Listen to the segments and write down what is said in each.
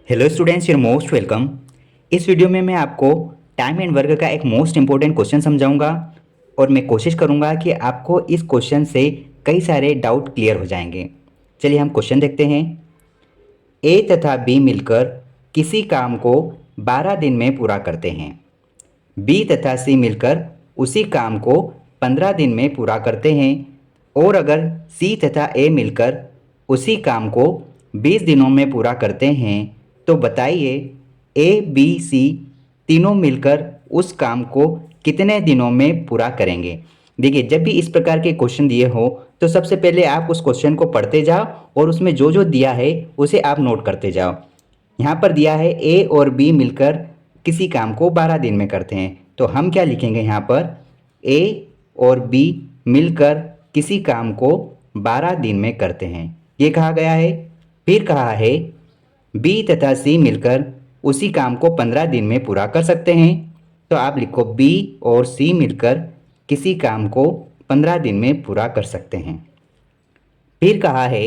Hello students, your most welcome. इस video में मैं आपको टाइम एंड वर्क का एक मोस्ट इंपॉर्टेंट क्वेश्चन समझाऊंगा और मैं कोशिश करूंगा कि आपको इस क्वेश्चन से कई सारे डाउट क्लियर हो जाएंगे। चलिए हम क्वेश्चन देखते हैं। ए तथा बी मिलकर किसी काम को 12 दिन में पूरा करते हैं। बी तथा सी मिलकर उसी काम को 15 दिन में पूरा करते हैं। और अगर सी तथा ए मिलकर उसी काम को 20 दिनों में पूरा करते हैं तो बताइए ए बी सी तीनों मिलकर उस काम को कितने दिनों में पूरा करेंगे। देखिए, जब भी इस प्रकार के क्वेश्चन दिए हो तो सबसे पहले आप उस क्वेश्चन को पढ़ते जाओ और उसमें जो जो दिया है उसे आप नोट करते जाओ। यहाँ पर दिया है ए और बी मिलकर किसी काम को 12 दिन में करते हैं, तो हम क्या लिखेंगे यहाँ पर, ए और बी मिलकर किसी काम को 12 दिन में करते हैं, ये कहा गया है। फिर कहा है बी तथा सी मिलकर उसी काम को 15 दिन में पूरा कर सकते हैं, तो आप लिखो बी और सी मिलकर किसी काम को 15 दिन में पूरा कर सकते हैं। फिर कहा है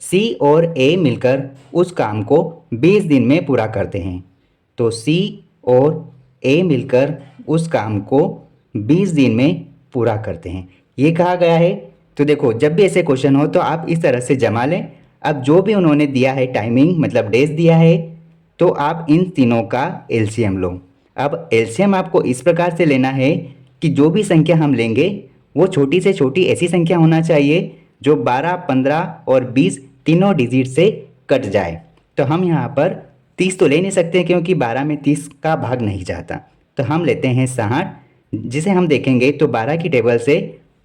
सी और ए मिलकर उस काम को 20 दिन में पूरा करते हैं, तो सी और ए मिलकर उस काम को 20 दिन में पूरा करते हैं, ये कहा गया है। तो देखो, जब भी ऐसे क्वेश्चन हो तो आप इस तरह से जमा लें। अब जो भी उन्होंने दिया है टाइमिंग मतलब डेज दिया है, तो आप इन तीनों का एलसीएम लो। अब एलसीएम आपको इस प्रकार से लेना है कि जो भी संख्या हम लेंगे वो छोटी से छोटी ऐसी संख्या होना चाहिए जो 12, 15 और 20 तीनों डिजिट से कट जाए। तो हम यहाँ पर 30 तो ले नहीं सकते क्योंकि 12 में 30 का भाग नहीं जाता, तो हम लेते हैं 60, जिसे हम देखेंगे तो 12 की टेबल से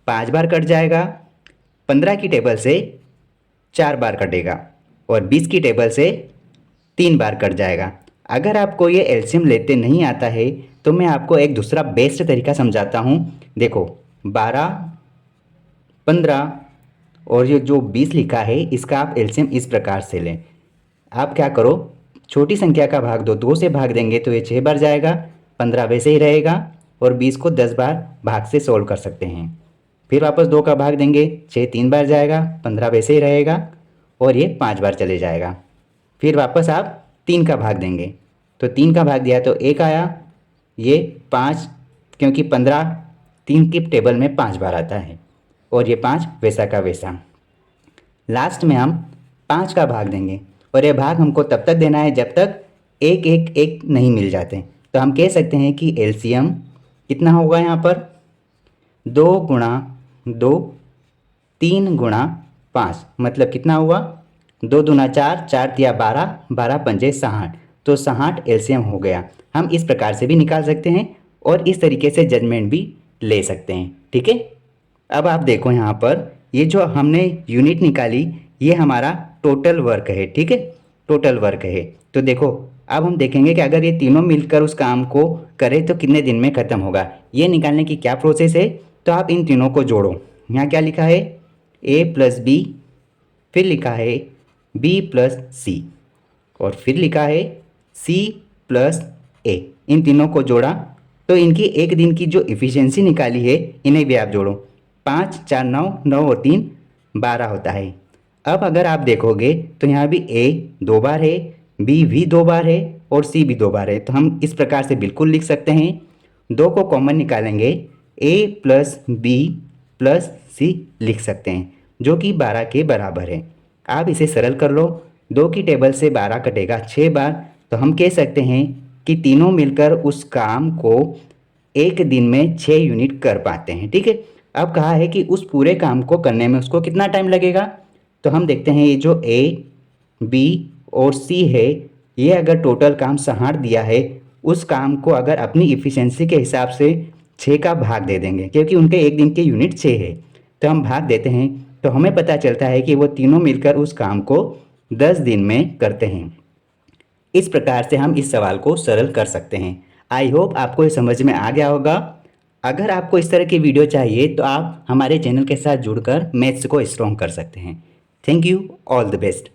5 बार कट जाएगा, 15 की टेबल से 4 बार कटेगा और 20 की टेबल से 3 बार कट जाएगा। अगर आपको ये एलसीएम लेते नहीं आता है तो मैं आपको एक दूसरा बेस्ट तरीका समझाता हूँ। देखो, 12, 15 और ये जो 20 लिखा है इसका आप एलसीएम इस प्रकार से लें। आप क्या करो, छोटी संख्या का भाग दो, 2 से भाग देंगे तो ये 6 बार जाएगा, 15 वैसे ही रहेगा और 20 को 10 बार भाग से सोल्व कर सकते हैं। फिर वापस 2 का भाग देंगे, 6 3 बार जाएगा, 15 वैसे ही रहेगा और ये 5 बार चले जाएगा। फिर वापस आप 3 का भाग देंगे, तो 3 का भाग दिया तो 1 आया, ये 5 क्योंकि 15 3 की टेबल में 5 बार आता है और ये 5 वैसा का वैसा। लास्ट में हम 5 का भाग देंगे और ये भाग हमको तब तक देना है जब तक 1 1 1 नहीं मिल जाते। तो हम कह सकते हैं कि एलसीएम कितना होगा यहाँ पर, 2 गुणा 2 3 गुणा 5, मतलब कितना हुआ, 2 दूना 4, 4 तिया 12, 12 पंजे 60, तो 60 एलसीएम हो गया। हम इस प्रकार से भी निकाल सकते हैं और इस तरीके से जजमेंट भी ले सकते हैं, ठीक है। अब आप देखो यहाँ पर ये जो हमने यूनिट निकाली ये हमारा टोटल वर्क है, ठीक है, टोटल वर्क है। तो देखो, अब हम देखेंगे कि अगर ये तीनों मिलकर उस काम को करें तो कितने दिन में ख़त्म होगा। ये निकालने की क्या प्रोसेस है, तो आप इन तीनों को जोड़ो। यहाँ क्या लिखा है, ए प्लस बी, फिर लिखा है बी प्लस सी और फिर लिखा है सी प्लस ए। इन तीनों को जोड़ा तो इनकी एक दिन की जो इफ़िशेंसी निकाली है इन्हें भी आप जोड़ो। 5 4 9, 9 और 3 12 होता है। अब अगर आप देखोगे तो यहाँ भी ए 2 बार है, बी भी 2 बार है और सी भी 2 बार है, तो हम इस प्रकार से बिल्कुल लिख सकते हैं। 2 को कॉमन निकालेंगे, ए प्लस बी प्लस सी लिख सकते हैं जो कि 12 के बराबर है। आप इसे सरल कर लो, 2 की टेबल से 12 कटेगा 6 बार, तो हम कह सकते हैं कि तीनों मिलकर उस काम को एक दिन में 6 यूनिट कर पाते हैं, ठीक है। अब कहा है कि उस पूरे काम को करने में उसको कितना टाइम लगेगा, तो हम देखते हैं ये जो ए बी और सी है ये अगर टोटल काम 60 दिया है, उस काम को अगर अपनी इफ़िशेंसी के हिसाब से 6 का भाग दे देंगे क्योंकि उनके एक दिन के यूनिट 6 है, तो हम भाग देते हैं तो हमें पता चलता है कि वो तीनों मिलकर उस काम को 10 दिन में करते हैं। इस प्रकार से हम इस सवाल को सरल कर सकते हैं। आई होप आपको ये समझ में आ गया होगा। अगर आपको इस तरह की वीडियो चाहिए तो आप हमारे चैनल के साथ जुड़कर मैथ्स को स्ट्रॉन्ग कर सकते हैं। Thank you, all the best.